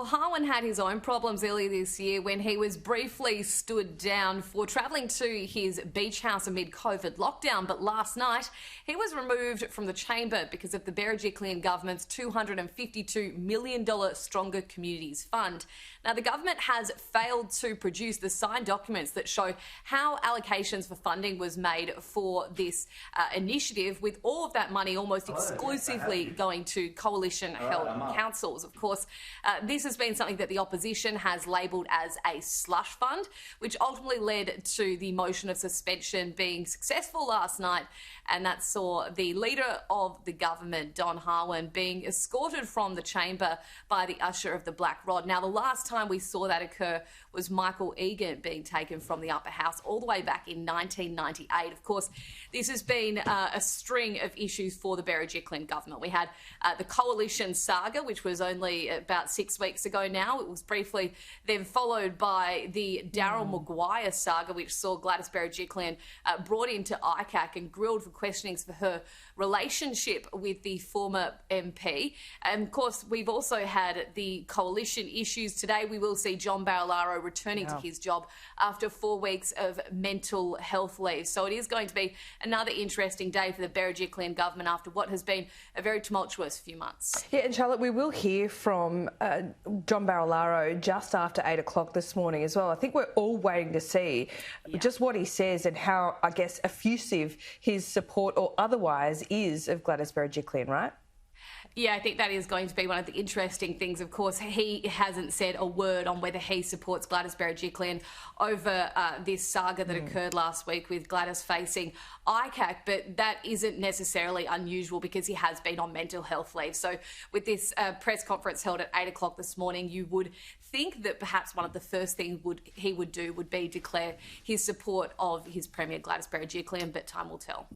Well, Harwin had his own problems earlier this year when he was briefly stood down for travelling to his beach house amid COVID lockdown. But last night, he was removed from the chamber because of the Berejiklian government's $252 million Stronger Communities Fund. Now, the government has failed to produce the signed documents that show how allocations for funding was made for this initiative, with all of that money almost exclusively going to coalition-held councils. Of course, this has been something that the opposition has labelled as a slush fund, which ultimately led to the motion of suspension being successful last night, and that saw the leader of the government, Don Harwin, being escorted from the chamber by the usher of the Black Rod. Now, the last time we saw that occur was Michael Egan being taken from the upper house all the way back in 1998. Of course, this has been a string of issues for the Berejiklian government. We had the coalition saga, which was only about 6 weeks ago now. It was briefly then followed by the Maguire saga, which saw Gladys Berejiklian brought into ICAC and grilled for questionings for her relationship with the former MP. And of course, we've also had the coalition issues. Today, we will see John Barilaro returning to his job after 4 weeks of mental health leave. So it is going to be another interesting day for the Berejiklian government after what has been a very tumultuous few months. Yeah, and Charlotte, we will hear from John Barilaro just after 8 o'clock this morning as well. I think we're all waiting to see just what he says and how, I guess, effusive his support or otherwise is of Gladys Berejiklian, right? Yeah, I think that is going to be one of the interesting things. Of course, he hasn't said a word on whether he supports Gladys Berejiklian over this saga that occurred last week with Gladys facing ICAC, but that isn't necessarily unusual because he has been on mental health leave. So with this press conference held at 8 o'clock this morning, you would think that perhaps one of the first things he would do would be declare his support of his Premier Gladys Berejiklian, but time will tell.